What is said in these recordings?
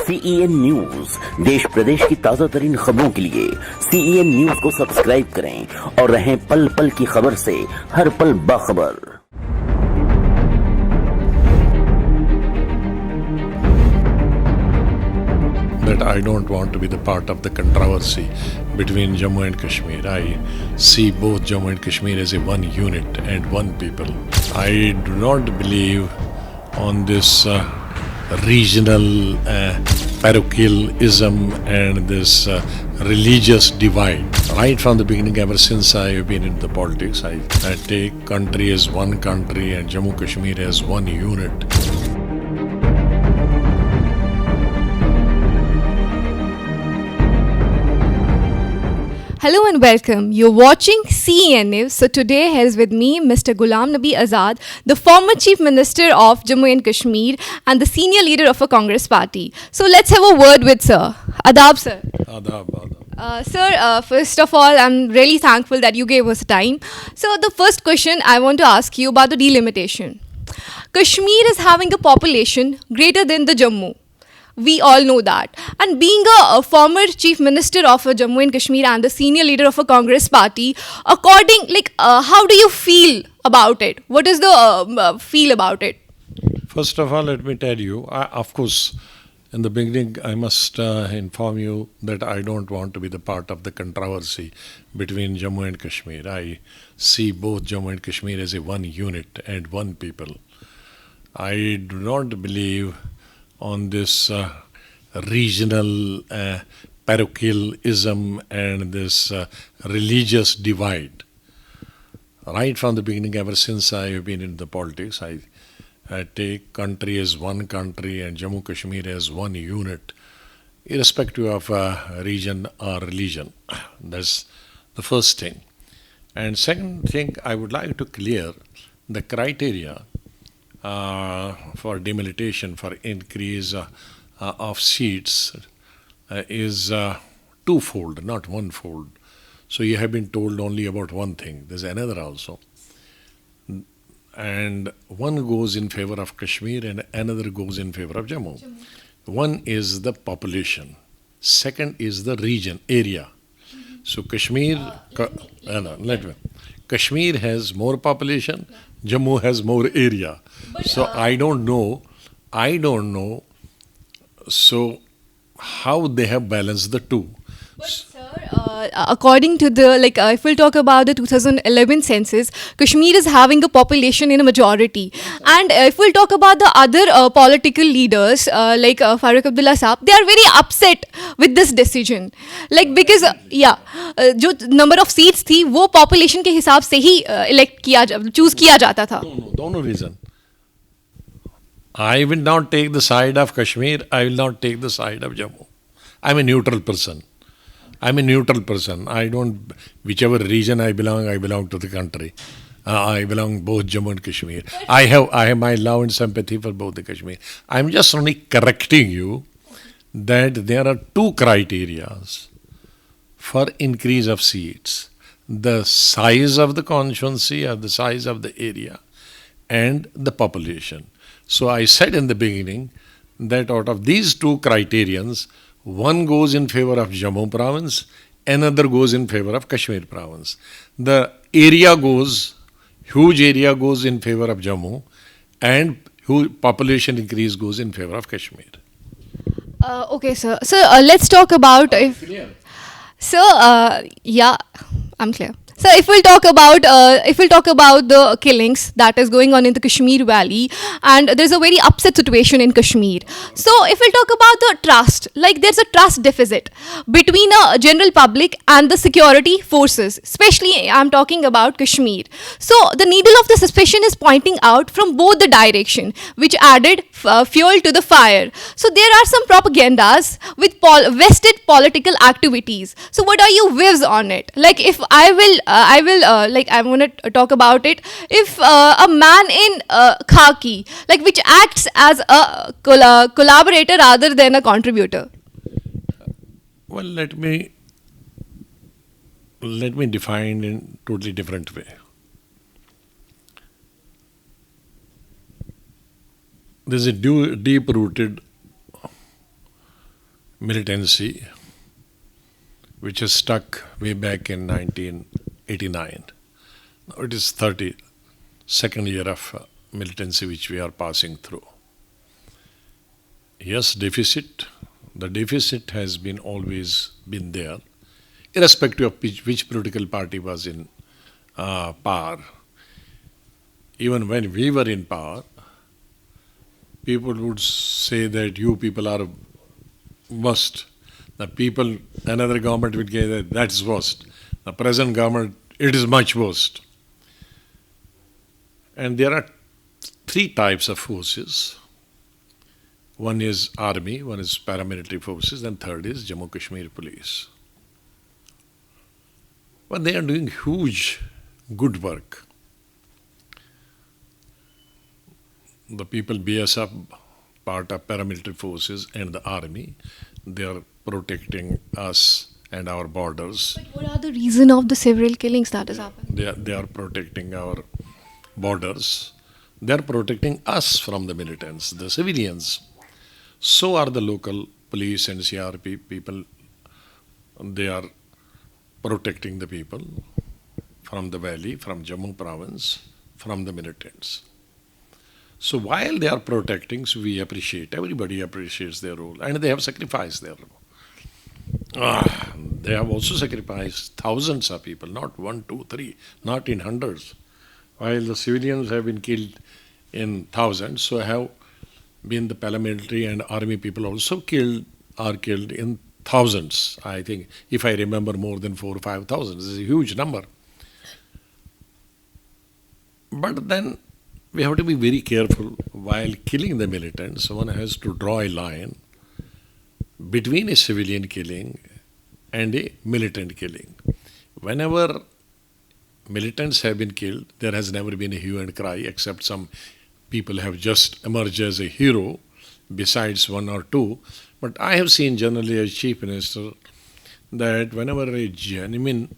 CEN news देश प्रदेश की ताजा तरीन खबरों के लिए CEN न्यूज को सब्सक्राइब करें और रहें पल पल की खबर से हर पल बाखबर। That I don't want to be the part of the controversy between Jammu and Kashmir. I see both Jammu and Kashmir as a one unit and one people. I do not believe on this regional parochialism and this religious divide. Right from the beginning, ever since I have been in the politics, I take country as one country and Jammu Kashmir as one unit. Hello and welcome. You're watching CEN News. So today is with me Mr. Ghulam Nabi Azad, the former Chief Minister of Jammu and Kashmir and the senior leader of a Congress party. So let's have a word with sir. Adab sir. Adab. Sir, first of all, I'm really thankful that you gave us time. So the first question I want to ask you about the delimitation. Kashmir is having a population greater than the Jammu. We all know that. And being a former chief minister of Jammu and Kashmir and the senior leader of a Congress party, how do you feel about it? What is the feel about it? First of all, let me tell you, of course, in the beginning, I must inform you that I don't want to be the part of the controversy between Jammu and Kashmir. I see both Jammu and Kashmir as a one unit and one people. I do not believe on this regional parochialism and this religious divide. Right from the beginning, ever since I have been in the politics, I take country as one country and Jammu Kashmir as one unit, irrespective of region or religion. That's the first thing. And second thing, I would like to clear the criteria for demilitation, for increase of seats is twofold, not onefold. So you have been told only about one thing. There's another also. And one goes in favor of Kashmir and another goes in favor of Jammu. One is the population. Second is the region, area. So Kashmir, Kashmir has more population, Jammu has more area. So I don't know. So how they have balanced the two. But sir, according to the, if we'll talk about the 2011 census, Kashmir is having a population in a majority. And if we'll talk about the other political leaders, like Farooq Abdullah Saab, they are very upset with this decision. Because, जो number of seats थी, वो population के हिसाब से ही choose किया जाता था. No reason. I will not take the side of Kashmir. I will not take the side of Jammu. I'm a neutral person. I don't, whichever region I belong to the country. I belong both Jammu and Kashmir. I have my love and sympathy for both the Kashmir. I'm just only correcting you that there are two criterias for increase of seats. The size of the constituency or the size of the area and the population. So I said in the beginning that out of these two criterions, one goes in favor of Jammu province, another goes in favor of Kashmir province. The huge area goes in favor of Jammu and population increase goes in favor of Kashmir. Okay, sir. So let's talk about I'm clear. So if we'll talk about the killings that is going on in the Kashmir Valley, and there's a very upset situation in Kashmir. So if we'll talk about the trust, there's a trust deficit between a general public and the security forces, especially I'm talking about Kashmir. So the needle of the suspicion is pointing out from both the direction, which added fuel to the fire. So there are some propagandas with vested political activities. So what are your views on it? If I want to talk about it. If a man in khaki, which acts as a collaborator rather than a contributor. Well, let me define in totally different way. There's a deep-rooted militancy, which is stuck way back in 1989. Now it is 32nd year of militancy which we are passing through. Yes, deficit. The deficit has been always been there, irrespective of which political party was in power. Even when we were in power, people would say that you people are worst. The people, another government would say that that's worst. The present government, it is much worst. And there are three types of forces. One is army, one is paramilitary forces, and third is Jammu Kashmir police. But they are doing huge good work. The people BSF, part of paramilitary forces and the army, they are protecting us and our borders. But what are the reason of the several killings that has happened? They are protecting our borders. They are protecting us from the militants, the civilians. So are the local police and CRP people. They are protecting the people from the valley, from Jammu province, from the militants. So while they are protecting, so we appreciate, everybody appreciates their role, and they have sacrificed their role. They have also sacrificed thousands of people, not 1, 2, 3, not in hundreds. While the civilians have been killed in thousands, so have been the paramilitary and army people also are killed in thousands. I think, if I remember, more than 4,000 or 5,000. This is a huge number. But then we have to be very careful while killing the militants. One has to draw a line between a civilian killing and a militant killing. Whenever militants have been killed, there has never been a hue and cry, except some people have just emerged as a hero, besides one or two. But I have seen generally as Chief Minister that whenever a genuine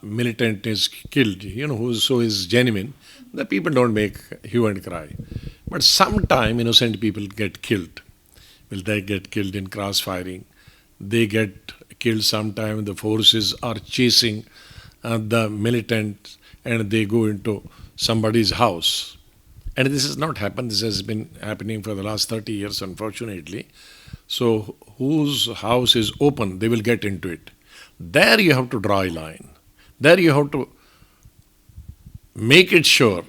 militant is killed, who so is genuine, the people don't make hue and cry. But sometime innocent people get killed. Will they get killed in cross-firing? They get killed sometime. The forces are chasing the militant and they go into somebody's house. And this has not happened. This has been happening for the last 30 years, unfortunately. So whose house is open, they will get into it. There you have to draw a line. There you have to make it sure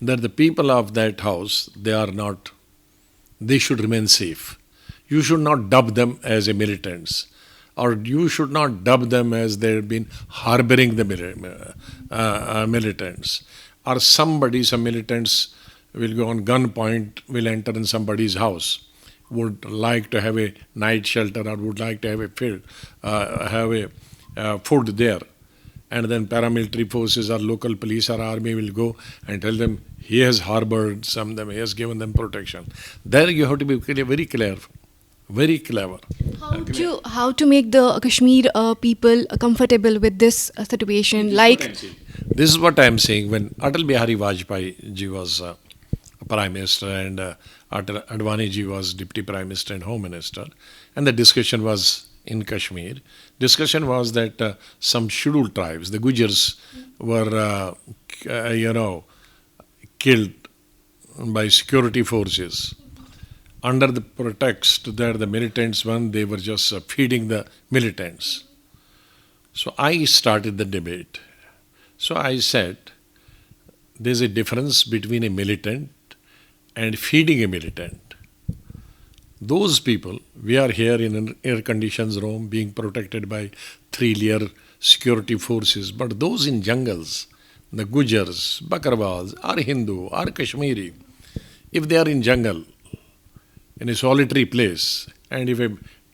that the people of that house, they should remain safe. You should not dub them as a militants, or you should not dub them as they have been harboring the militants. Or some militants will go on gunpoint, will enter in somebody's house, would like to have a night shelter or would like to have a food there. And then paramilitary forces or local police or army will go and tell them he has harbored some of them, he has given them protection. There you have to be very clever, very clever. How to make the Kashmir people comfortable with this situation? This is what I am saying. When Atal Bihari Vajpayee ji was Prime Minister and Atal Advani ji was Deputy Prime Minister and Home Minister, and the discussion was in Kashmir. Discussion was that some scheduled tribes, the Gujars, were killed by security forces under the pretext that the militants, they were just feeding the militants. So I started the debate. So I said, there's a difference between a militant and feeding a militant. Those people, we are here in an air-conditioned room being protected by 3-layer security forces, but those in jungles, the Gujars, Bakarwals, are Hindu, are Kashmiri, if they are in jungle, in a solitary place, and if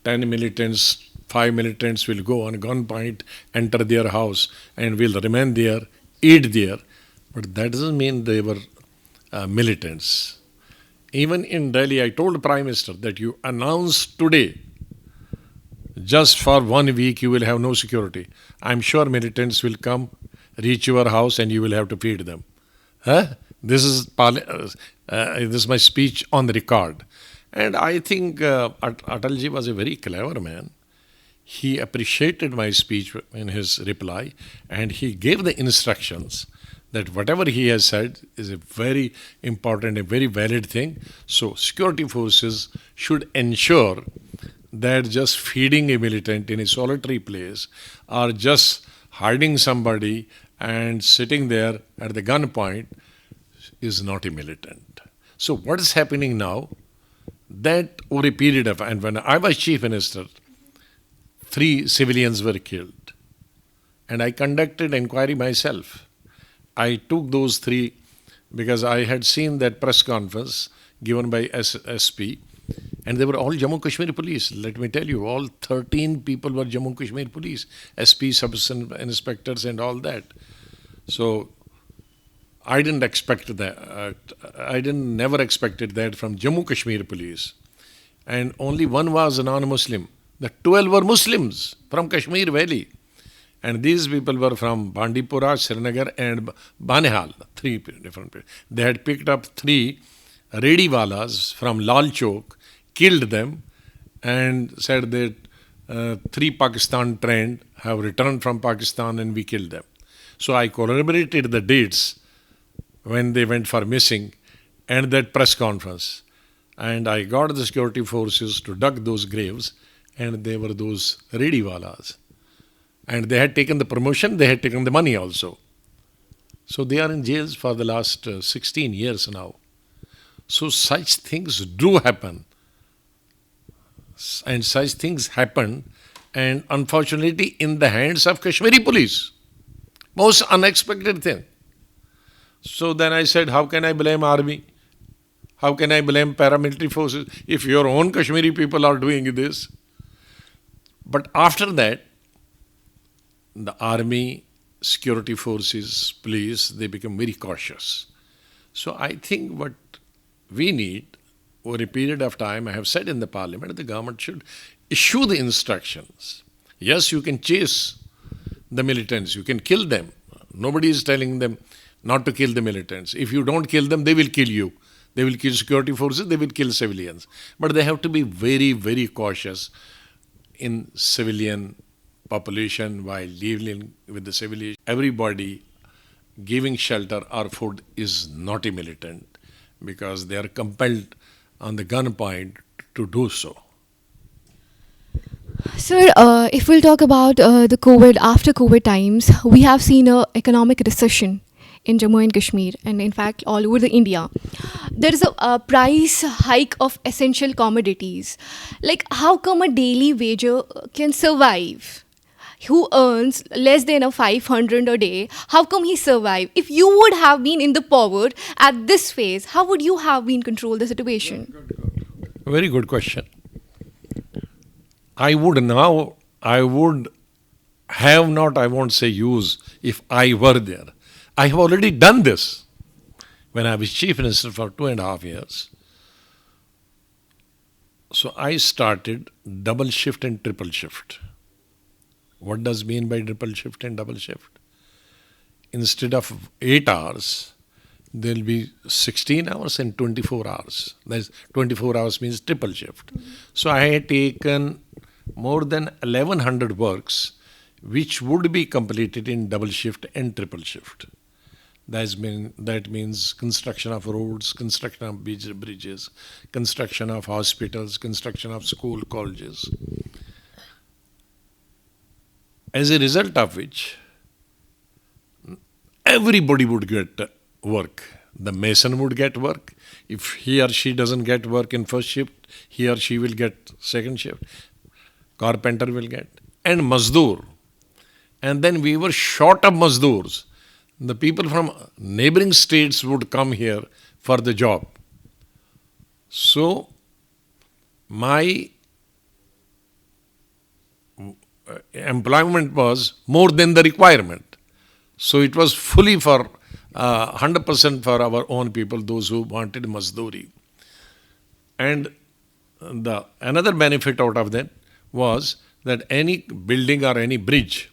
10 militants, 5 militants will go on gunpoint, enter their house, and will remain there, eat there, but that doesn't mean they were militants. Even in Delhi, I told the Prime Minister that you announce today, just for 1 week you will have no security. I'm sure militants will come, reach your house, and you will have to feed them. This is my speech on the record. And I think Atalji was a very clever man. He appreciated my speech in his reply, and he gave the instructions that whatever he has said is a very important, a very valid thing. So security forces should ensure that just feeding a militant in a solitary place or just hiding somebody and sitting there at the gunpoint is not a militant. So what is happening now? That over a period of, and when I was chief minister, 3 civilians were killed. And I conducted inquiry myself. I took those 3 because I had seen that press conference given by SP, and they were all Jammu Kashmir police. Let me tell you, all 13 people were Jammu Kashmir police, SP, sub-inspectors and all that. So I didn't expect that. Never expected that from Jammu Kashmir police. And only one was a non-Muslim. The 12 were Muslims from Kashmir Valley. And these people were from Bandipora, Srinagar and Banihal, 3 different people. They had picked up 3 Rediwalas from Lal Chowk, killed them, and said that 3 Pakistan trained have returned from Pakistan and we killed them. So I corroborated the dates when they went for missing and that press conference. And I got the security forces to dug those graves, and they were those Rediwalas. And they had taken the promotion, they had taken the money also. So they are in jails for the last 16 years now. So such things do happen. And such things happen, and unfortunately in the hands of Kashmiri police. Most unexpected thing. So then I said, how can I blame army? How can I blame paramilitary forces if your own Kashmiri people are doing this? But after that, the army, security forces, police, they become very cautious. So I think what we need over a period of time, I have said in the parliament, the government should issue the instructions. Yes, you can chase the militants, you can kill them. Nobody is telling them not to kill the militants. If you don't kill them, they will kill you. They will kill security forces, they will kill civilians. But they have to be very, very cautious in civilian population while living with the civilian. Everybody giving shelter or food is not a militant because they are compelled on the gunpoint to do so. Sir, if we'll talk about the COVID, after COVID times, we have seen an economic recession in Jammu and Kashmir, and in fact all over the India. There is a price hike of essential commodities. Like, how come a daily wager can survive? Who earns less than a 500 a day, how come he survive? If you would have been in the power at this phase, how would you have been control the situation? Very good question. I would have not, I won't say use, if I were there. I have already done this when I was chief minister for 2.5 years. So I started double shift and triple shift. What does mean by triple shift and double shift? Instead of 8 hours, there will be 16 hours and 24 hours. That's 24 hours means triple shift. So I had taken more than 1100 works which would be completed in double shift and triple shift. That means construction of roads, construction of bridges, construction of hospitals, construction of school, colleges. As a result of which, everybody would get work. The mason would get work. If he or she doesn't get work in first shift, he or she will get second shift. Carpenter will get. And mazdoor. And then we were short of mazdoors. The people from neighboring states would come here for the job. So, my employment was more than the requirement. So, it was fully for 100% for our own people, those who wanted mazdoori. And another benefit out of that was that any building or any bridge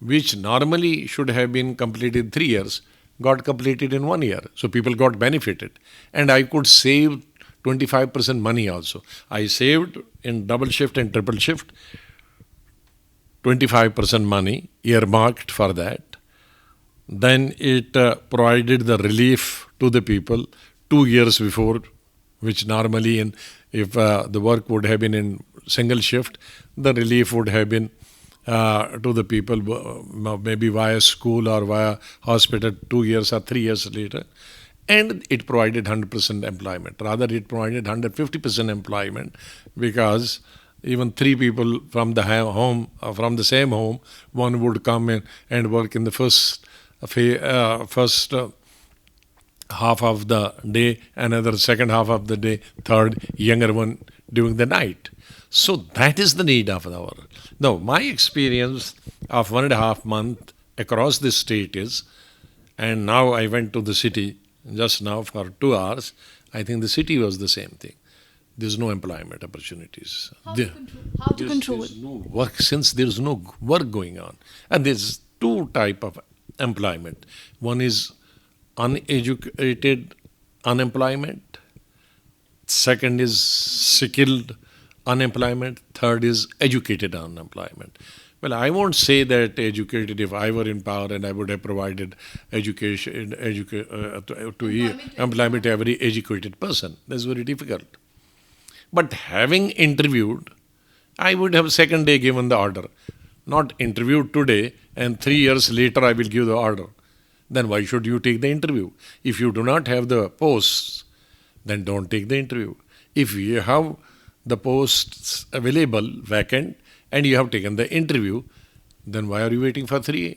which normally should have been completed in 3 years, got completed in 1 year. So people got benefited. And I could save 25% money also. I saved in double shift and triple shift 25% money earmarked for that. Then it provided the relief to the people 2 years before, which normally if the work would have been in single shift, the relief would have been to the people maybe via school or via hospital 2 years or 3 years later. And it provided 100% employment. Rather, it provided 150% employment, because even 3 people from the home, from the same home, one would come in and work in the first half of the day, another second half of the day, third younger one during the night. So that is the need of the hour. Now, my experience of 1.5 months across this state is, and now I went to the city just now for 2 hours, I think the city was the same thing. There's no employment opportunities. How to control? There's no work, since there's no work going on. And there's 2 type of employment. One is uneducated unemployment. Second is skilled unemployment. Third is educated unemployment. Well, I won't say that educated, if I were in power and I would have provided education, employment to every educated person. That's very difficult. But having interviewed, I would have second day given the order. Not interviewed today and 3 years later I will give the order. Then why should you take the interview? If you do not have the posts, then don't take the interview. If you have the posts available, vacant, and you have taken the interview, then why are you waiting for 3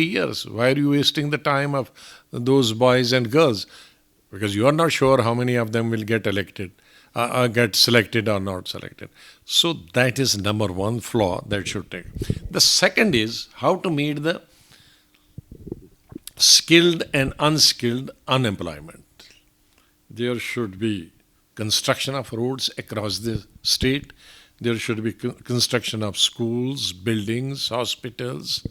years? Why are you wasting the time of those boys and girls? Because you are not sure how many of them will get elected, get selected or not selected. So that is number 1 flaw that should take. The second is how to meet the skilled and unskilled unemployment. There should be construction of roads across the state. There should be construction of schools, buildings, hospitals.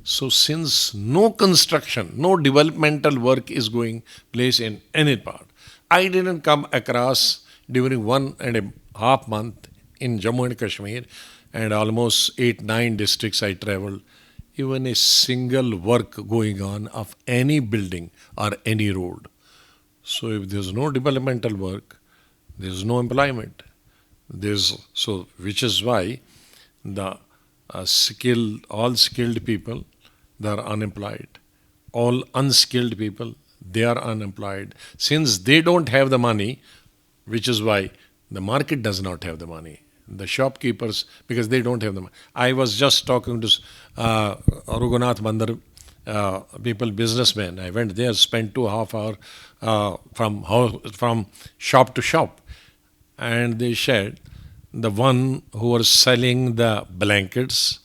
So since no construction, no developmental work is going place in any part, I didn't come across during 1.5 month in Jammu and Kashmir and almost 8-9 districts I traveled, even a single work going on of any building or any road. So if there's no developmental work, there's no employment. Which is why the all skilled people, they are unemployed. All unskilled people, they are unemployed. Since they don't have the money, which is why the market does not have the money. The shopkeepers, because they don't have the money. I was just talking to Raghunath Mandar people, businessmen. I went there, spent 2.5 hours from shop to shop. And they shared the one who was selling the blankets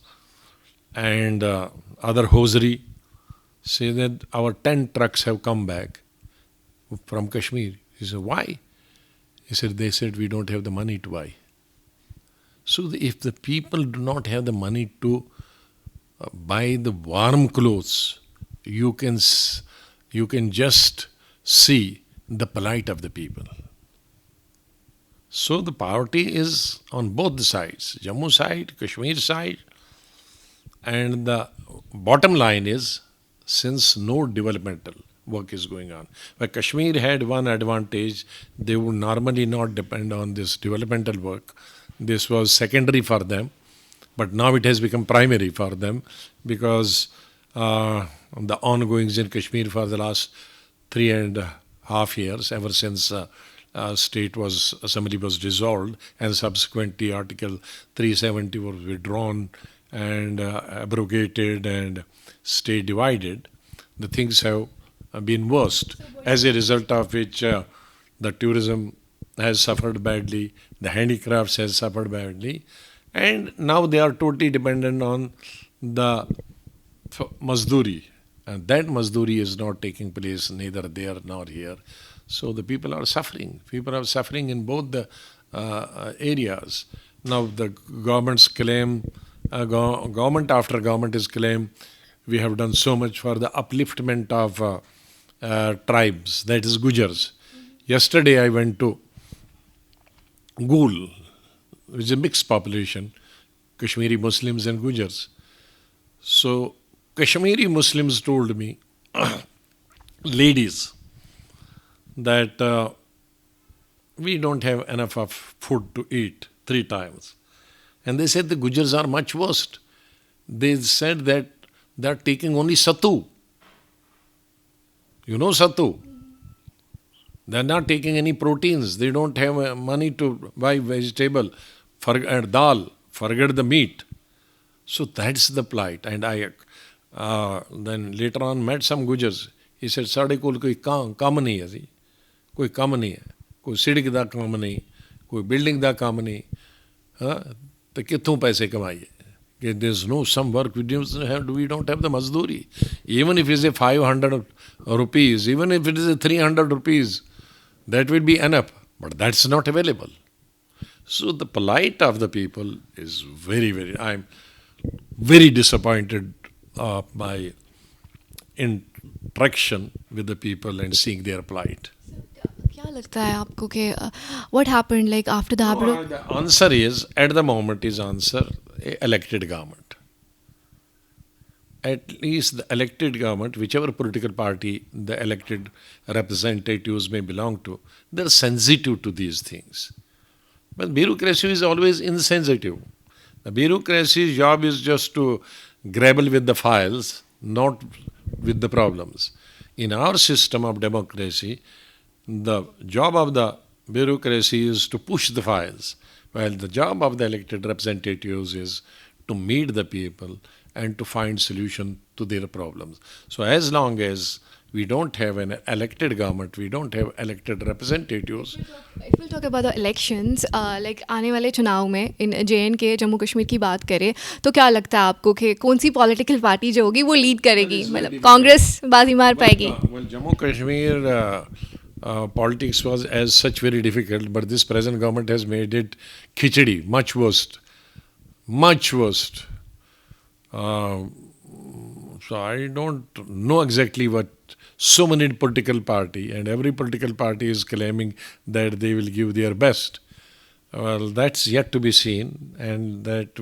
and other hosiery, say that our 10 trucks have come back from Kashmir. He said, why? He said, they said we don't have the money to buy. So if the people do not have the money to buy the warm clothes, you can just see the plight of the people. So the poverty is on both the sides, Jammu side, Kashmir side, and the bottom line is, since no developmental work is going on. But Kashmir had one advantage, they would normally not depend on this developmental work. This was secondary for them, but now it has become primary for them, because the ongoings in Kashmir for the last 3.5 years, ever since assembly was dissolved and subsequently Article 370 was withdrawn and abrogated and state divided, the things have been worst, as a result of which the tourism has suffered badly, the handicrafts has suffered badly, and now they are totally dependent on the mazduri, and that mazduri is not taking place neither there nor here. So the people are suffering. People are suffering in both the areas. Now the government's claim, government after government is claim, we have done so much for the upliftment of tribes, that is Gujars. Yesterday I went to Gul, which is a mixed population, Kashmiri Muslims and Gujars. So Kashmiri Muslims told me, ladies, that we don't have enough of food to eat 3 times. And they said the Gujars are much worse. They said that they are taking only sattu. You know sattu? They are not taking any proteins. They don't have money to buy vegetable, and dal, forget the meat. So that's the plight. And I then later on met some Gujars. He said, "Sade kol koi kam nahi hai ji, koi kam nahi hai, koi sidik da kam nahi, koi building da kam nahi, तो कितों पैसे कमाइए? There's no some work we don't have the mazduri. Even if it is a 500 rupees, even if it is a 300 rupees, that will be enough. But that's not available. So the plight of the people is I'm very disappointed by interaction with the people and seeing their plight. क्या लगता है आपको कि what happened like after the The answer is, at the moment, elected government. At least the elected government, whichever political party the elected representatives may belong to, they're sensitive to these things. But bureaucracy is always insensitive. The bureaucracy's job is just to grapple with the files, not with the problems. In our system of democracy, the job of the bureaucracy is to push the files, while the job of the elected representatives is to meet the people and to find solution to their problems. So as long as we don't have an elected government, we don't have elected representatives. If we'll talk about the elections, like आने वाले चुनाव में in JNK Jammu Kashmir की बात करें तो क्या लगता है आपको कि कौन सी पॉलिटिकल पार्टी जो होगी वो लीड करेगी, मतलब कांग्रेस बाजी मार पाएगी? Well, Jammu Kashmir politics was as such very difficult, but this present government has made it khichdi, much worse, much worse. So I don't know exactly what so many political party, and every political party is claiming that they will give their best. Well, that's yet to be seen, and that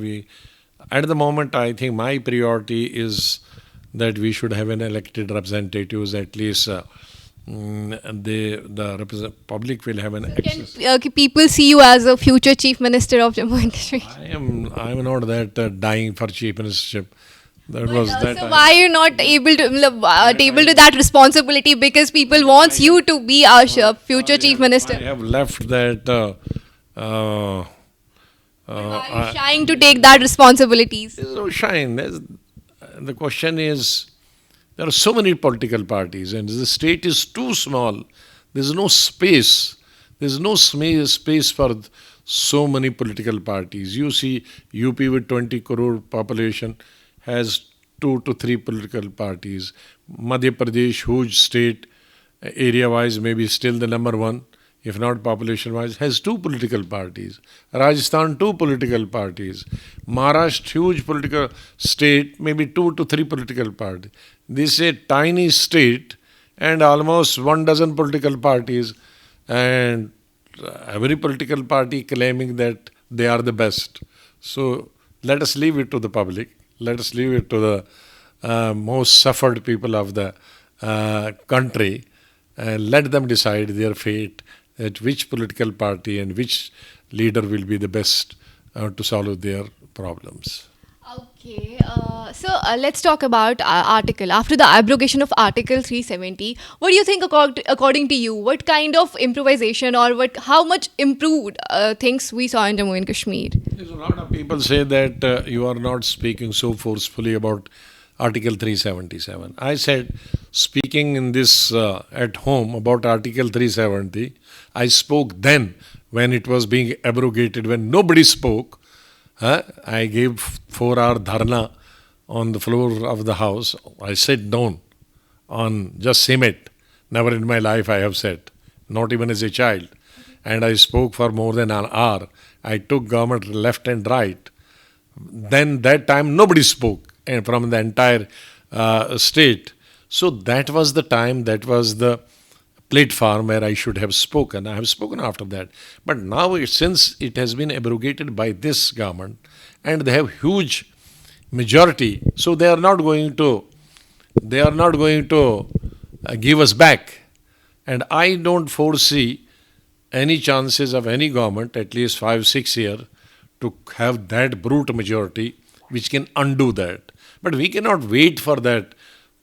at the moment, I think my priority is that we should have an elected representatives, at least the public will have an access. Can people see you as a future chief minister of Jammu and Kashmir? I am not that dying for chief ministership. That But, was that. so why are you not able to able to that responsibility? Because people wants you to be our future chief minister. I have left that. Why are you shying to take that responsibilities? There's no shine. The question is, there are so many political parties, and the state is too small. There's no space. There's no space for so many political parties. You see, UP with 20 crore population has 2 to 3 political parties. Madhya Pradesh, huge state, area-wise maybe still the number one, if not population-wise, has 2 political parties. Rajasthan, 2 political parties. Maharashtra, huge political state, maybe 2 to 3 political parties. This is a tiny state and almost 1 dozen political parties, and every political party claiming that they are the best. So let us leave it to the public. Let us leave it to the most suffered people of the country, and let them decide their fate, at which political party and which leader will be the best to solve their problems. Okay, so let's talk about article. After the abrogation of Article 370, what do you think, according to you, what kind of improvisation or how much improved things we saw in Jammu and Kashmir? There's a lot of people say that you are not speaking so forcefully about Article 377. I said, speaking in this at home about Article 370, I spoke then when it was being abrogated, when nobody spoke. I gave 4-hour dharna on the floor of the house. I sat down on just cement. Never in my life I have sat, not even as a child. And I spoke for more than an hour. I took government left and right. Then that time nobody spoke, and from the entire state. So that was the time, that was the platform where I should have spoken. I have spoken after that. But now, since it has been abrogated by this government and they have huge majority, so they are not going to give us back. And I don't foresee any chances of any government, at least 5-6 years, to have that brute majority which can undo that. But we cannot wait for that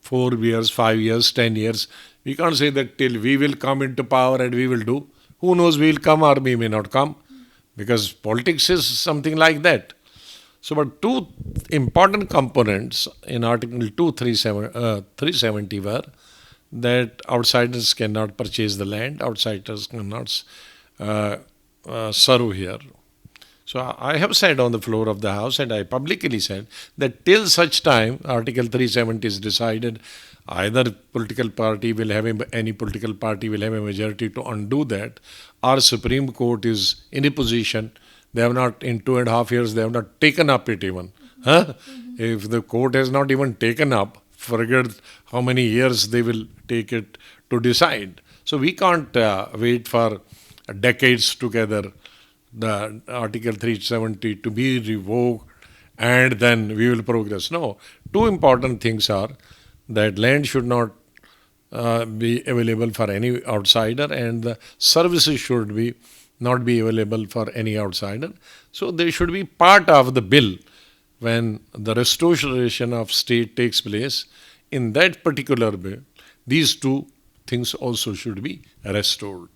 4 years, 5 years, 10 years. We can't say that till we will come into power and we will do. Who knows, we will come or we may not come, because politics is something like that. So, but two important components in Article 370 were that outsiders cannot purchase the land, outsiders cannot serve here. So I have said on the floor of the House, and I publicly said, that till such time Article 370 is decided, either political party will have any political party will have a majority to undo that, or Supreme Court is in a position. They have not, in 2.5 years, they have not taken up it even. Huh? If the court has not even taken up, forget how many years they will take it to decide. So we can't wait for decades together the Article 370 to be revoked and then we will progress. No, two important things are that land should not be available for any outsider, and the services should be not be available for any outsider. So they should be part of the bill when the restoration of state takes place. In that particular bill, these two things also should be restored.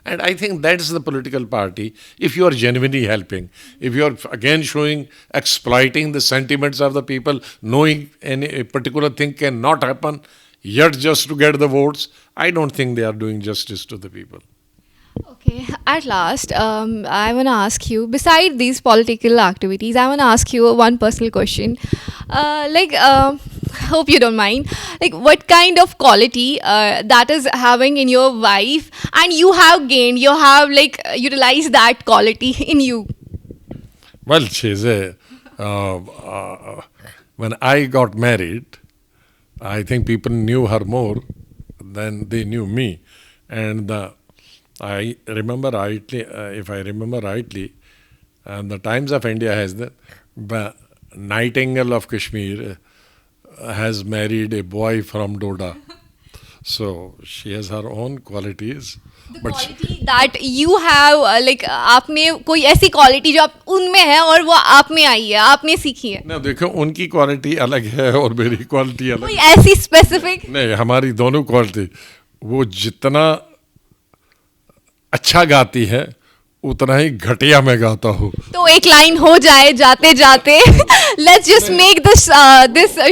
And I think that is the political party. If you are genuinely helping, if you are again exploiting the sentiments of the people, knowing a particular thing cannot happen, yet just to get the votes, I don't think they are doing justice to the people. Okay, at last, I want to ask you, beside these political activities, I want to ask you one personal question. Hope you don't mind. Like, what kind of quality that is having in your wife, and you have gained, you have utilized that quality in you? Well, she's when I got married, I think people knew her more than they knew me. And I remember rightly, if I remember rightly, the Times of India has the Nightingale of Kashmir has married a boy from Doda. So she has her own qualities. The quality that you have, आपने कोई ऐसी quality जो आप उनमें है और वो आप में आई है, आपने सीखी है? ना देखो, उनकी क्वालिटी अलग है और मेरी क्वालिटी अलग। कोई ऐसी specific? नहीं, हमारी दोनों क्वालिटी, वो जितना अच्छा गाती है उतना ही घटिया मैं गाता हूँ। तो एक लाइन हो जाए जाते जाते। Let's just make this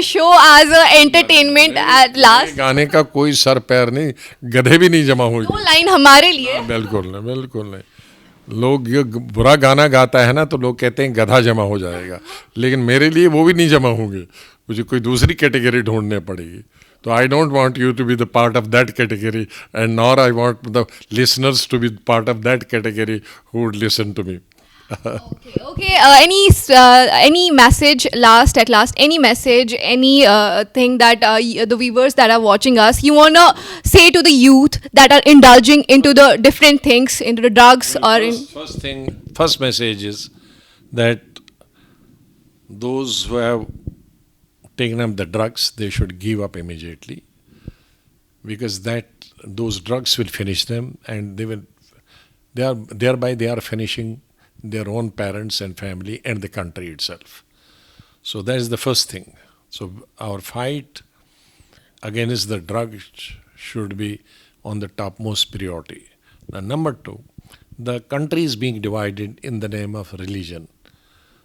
show as a entertainment at last. गाने का कोई सर पैर नहीं, गधे भी नहीं जमा हुए। दो लाइन हमारे लिए। बिल्कुल नहीं, बिल्कुल नहीं। लोग ये बुरा गाना गाता है ना तो लोग कहते हैं गधा जमा हो जाएगा, लेकिन मेरे लिए वो भी नहीं जमा होंगे, मुझे कोई दूसरी कैटेगरी ढूंढने पड़ेगी। So I don't want you to be the part of that category, and nor I want the listeners to be part of that category who would listen to me. Okay. Any message at last? Any message? Any thing that the viewers that are watching us, you wanna say to the youth that are indulging into the different things, into the drugs First message is that those who have taken up the drugs, they should give up immediately, because those drugs will finish them, and they are finishing their own parents and family and the country itself. So that is the first thing. So our fight against the drugs should be on the topmost priority. Now, number two, the country is being divided in the name of religion.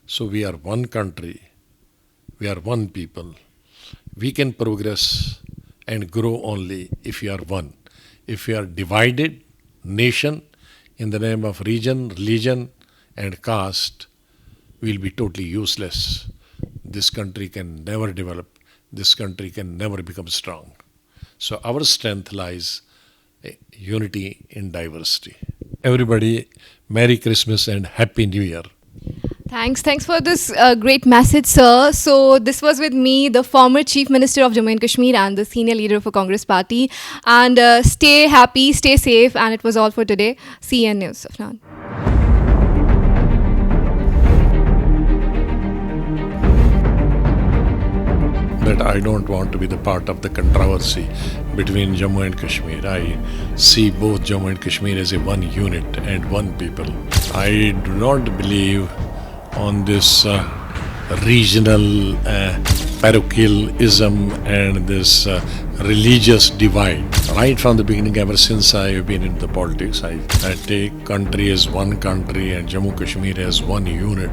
So we are one country. We are one people. We can progress and grow only if we are one. If we are divided nation in the name of region, religion, and caste, we will be totally useless. This country can never develop. This country can never become strong. So our strength lies unity in diversity. Everybody, Merry Christmas and Happy New Year. Thanks for this great message, sir. So this was with me, the former Chief Minister of Jammu and Kashmir and the senior leader of a Congress party. And stay happy, stay safe. And it was all for today. CN News. Afnan. That I don't want to be the part of the controversy between Jammu and Kashmir. I see both Jammu and Kashmir as a one unit and one people. I do not believe on this regional parochialism and this religious divide. Right from the beginning, ever since I have been in the politics, I take country as one country and Jammu Kashmir as one unit.